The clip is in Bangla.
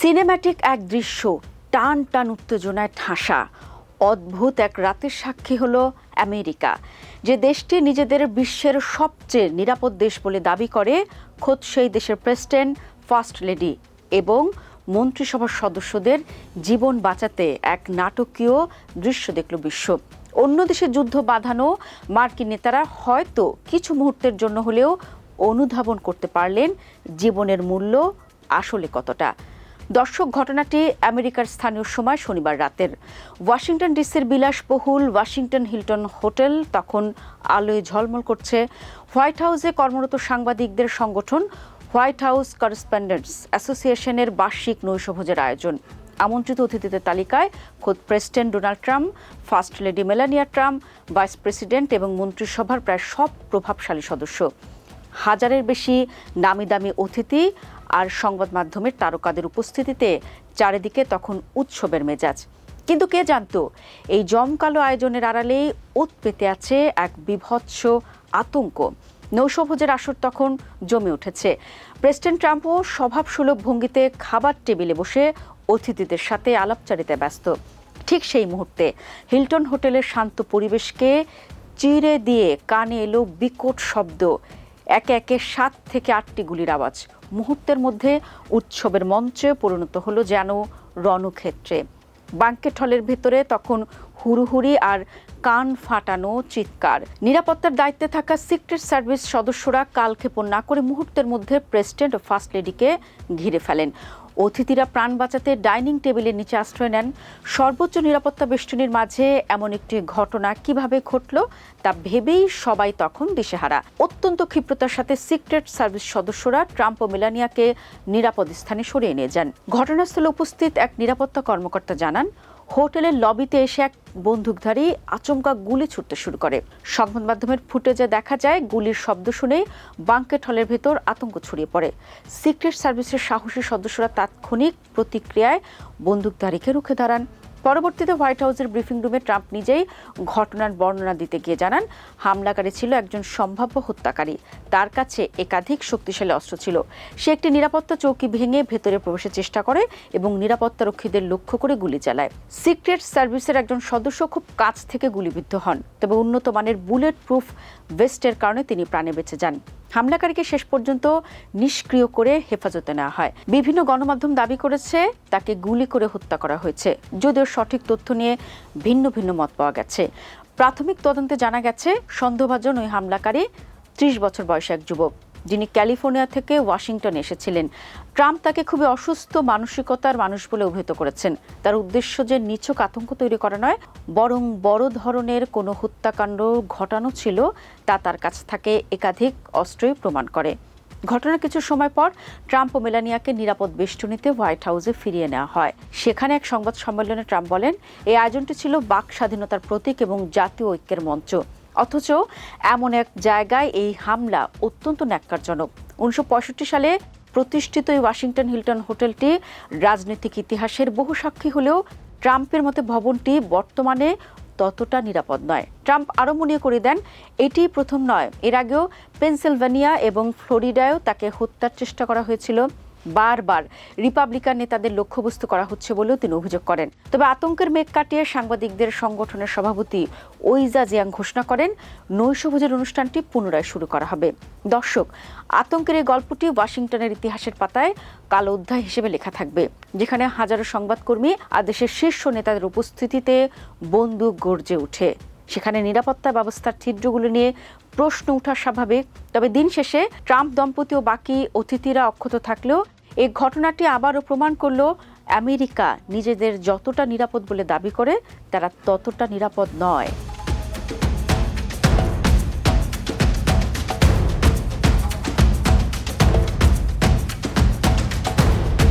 সিনেম্যাটিক এক দৃশ্য, টান টান উত্তেজনায় ঠাসা, অদ্ভুত এক রাতের সাক্ষী হলো আমেরিকা। যে দেশটি নিজেদের বিশ্বের সবচেয়ে নিরাপদ দেশ বলে দাবি করে, খোদ সেই দেশের প্রেসিডেন্ট, ফার্স্ট লেডি এবং মন্ত্রিসভার সদস্যদের জীবন বাঁচাতে এক নাটকীয় দৃশ্য দেখল বিশ্ব। অন্য দেশে যুদ্ধ বাঁধানো মার্কিন নেতারা হয়তো কিছু মুহূর্তের জন্য হলেও অনুধাবন করতে পারলেন জীবনের মূল্য আসলে কতটা। দর্শক, ঘটনাটি আমেরিকার স্থানীয় সময় শনিবার রাতের। ওয়াশিংটন ডিসির বিলাসবহুল ওয়াশিংটন হিলটন হোটেল তখন আলোয় ঝলমল করছে। হোয়াইট হাউসে কর্মরত সাংবাদিকদের সংগঠন হোয়াইট হাউস করেসপন্ডেন্টস অ্যাসোসিয়েশনের বার্ষিক নৈশভোজের আয়োজন। আমন্ত্রিত অতিথিদের তালিকায় খোদ president Donald Trump, first lady Melania Trump, vice president এবং মন্ত্রিসভার প্রায় সব প্রভাবশালী সদস্য। হাজারের বেশি নামি দামি অতিথি আর সংবাদ মাধ্যমের তারকাদের উপস্থিতিতে চারিদিকে তখন উৎসবের মেজাজ। কিন্তু কে জানতো, এই জমকালো আয়োজনের আড়ালেই ওত পেতে আছে এক বীভৎস আতঙ্ক। নৈশভোজের আসর তখন জমে উঠেছে। প্রেসিডেন্ট ট্রাম্পও স্বভাবসুলভ ভঙ্গিতে খাবার টেবিলে বসে অতিথিদের সাথে আলাপচারিতায় ব্যস্ত। ঠিক সেই মুহূর্তে হিলটন হোটেলের শান্ত পরিবেশকে চিরে দিয়ে কানে এলো বিকট শব্দ। একে একে 7 থেকে 8টি গুলির আওয়াজ মুহূর্তের মধ্যে উৎসবের মঞ্চে পরিণত হলো যেন রণক্ষেত্রে। ব্যাংকেট হলের ভেতরে তখন হুড়োহুড়ি আর কান ফাটানো চিৎকার। নিরাপত্তার দায়িত্বে থাকা সিক্রেট সার্ভিস সদস্যরা কালক্ষেপণ না করে মুহূর্তের মধ্যে প্রেসিডেন্ট ও ফার্স্ট লেডিকে ঘিরে ফেলেন। অতিথিরা প্রাণ বাঁচাতে ডাইনিং টেবিলের নিচে আশ্রয় নেন। সর্বোচ্চ নিরাপত্তা বেষ্টনীর মাঝে এমন একটি ঘটনা কিভাবে ঘটল তা ভেবেই সবাই তখন দিশেহারা। অত্যন্ত ক্ষিপ্রতার সাথে সিক্রেট সার্ভিস সদস্যরা ট্রাম্প ও মেলানিয়াকে নিরাপদ স্থানে সরিয়ে নিয়ে যান। ঘটনাস্থলে উপস্থিত এক নিরাপত্তা কর্মকর্তা জানান, হোটেলের লবিতে এসে এক বন্দুকধারী আচমকা গুলি ছুটতে শুরু করে। সংবাদ মাধ্যমের ফুটেজে দেখা যায় গুলির শব্দ শুনে ব্যাংকেট হলের ভেতর আতঙ্ক ছড়িয়ে পড়ে। সিক্রেট সার্ভিসের সাহসী সদস্যরা তাৎক্ষণিক প্রতিক্রিয়ায় বন্দুকধারীকে রুখে দাঁড়ান। পরবর্তীতে হোয়াইট হাউসের ব্রিফিং রুমে ট্রাম্প নিজেই ঘটনার বর্ণনা দিতে গিয়ে জানান, হামলাকারী ছিল একজন সম্ভাব্য হত্যাকারী। তার কাছে একাধিক শক্তিশালী অস্ত্র ছিল। সে একটি নিরাপত্তা চৌকি ভেঙে ভেতরে প্রবেশের চেষ্টা করে এবং নিরাপত্তারক্ষীদের লক্ষ্য করে গুলি চালায়। সিক্রেট সার্ভিসের একজন সদস্য খুব কাছ থেকে গুলিবিদ্ধ হন, তবে উন্নত মানের বুলেট প্রুফ ভেস্টের কারণে তিনি প্রাণে বেঁচে যান। হামলাকারীকে শেষ পর্যন্ত নিষ্ক্রিয় করে হেফাজতে নেওয়া হয়। বিভিন্ন গণমাধ্যম দাবি করেছে তাকে গুলি করে হত্যা করা হয়েছে, যদিও সঠিক তথ্য নিয়ে ভিন্ন ভিন্ন মত পাওয়া গেছে। প্রাথমিক তদন্তে জানা গেছে সন্দেহভাজন ওই হামলাকারী 30 বছর বয়সী এক যুবক, যিনি ক্যালিফোর্নিয়া থেকে ওয়াশিংটনে এসেছিলেন। ট্রাম্প তাকে খুবই অসুস্থ মানসিকতার মানুষ বলে অভিহিত করেছেন। তার উদ্দেশ্য যে নিছক আতঙ্ক তৈরি করা নয়, বরং বড় ধরনের কোনো হত্যাকাণ্ড ঘটানো ছিল তা তার কাছ থেকে একাধিক অস্ত্রই প্রমাণ করে। ঘটনার কিছু সময় পর ট্রাম্প ও মেলানিয়াকে নিরাপদ বেষ্টনীতে হোয়াইট হাউসে ফিরিয়ে নেওয়া হয়। সেখানে এক সংবাদ সম্মেলনে ট্রাম্প বলেন, এই আয়োজনটি ছিল বাক স্বাধীনতার প্রতীক এবং জাতীয় ঐক্যের মঞ্চ। অথচ এমন এক জায়গায় এই হামলা অত্যন্ত ন্যাক্কারজনক। 1965 সালে প্রতিষ্ঠিত এই ওয়াশিংটন হিলটন হোটেলটি রাজনৈতিক ইতিহাসের বহু সাক্ষী হলেও ট্রাম্পের মতে ভবনটি বর্তমানে ততটা নিরাপদ নয়। ট্রাম্প আরও মনে করে দেন, এটি প্রথম নয়, এর আগেও পেনসিলভানিয়া এবং ফ্লোরিডায়ও তাকে হত্যার চেষ্টা করা হয়েছিল। বারবার রিপাবলিকান নেতাদের লক্ষ্যবস্তু করা হচ্ছে বলেও তিনি অভিযোগ করেন। তবে আতঙ্কের মেঘ কাটিয়ে সাংবাদিকদের সংগঠনের সভাপতি ওইজা জিয়াং ঘোষণা করেন, নৈশভোজের অনুষ্ঠানটি পুনরায় শুরু করা হবে। দর্শক, আতঙ্কের এই গল্পটি ওয়াশিংটনের ইতিহাসের পাতায় কালো অধ্যায় হিসেবে লেখা থাকবে, যেখানে হাজারো সংবাদকর্মী আর দেশের শীর্ষ নেতাদের উপস্থিতিতে বন্দুক গর্জে ওঠে। সেখানে নিরাপত্তা ব্যবস্থার ছিদ্রগুলো নিয়ে প্রশ্ন ওঠা স্বাভাবিক। তবে দিন শেষে ট্রাম্প দম্পতি ও বাকি অতিথিরা অক্ষত থাকলেও এই ঘটনাটি আবারও প্রমাণ করল, আমেরিকা নিজেদের যতটা নিরাপদ বলে দাবি করে তারা ততটা নিরাপদ নয়।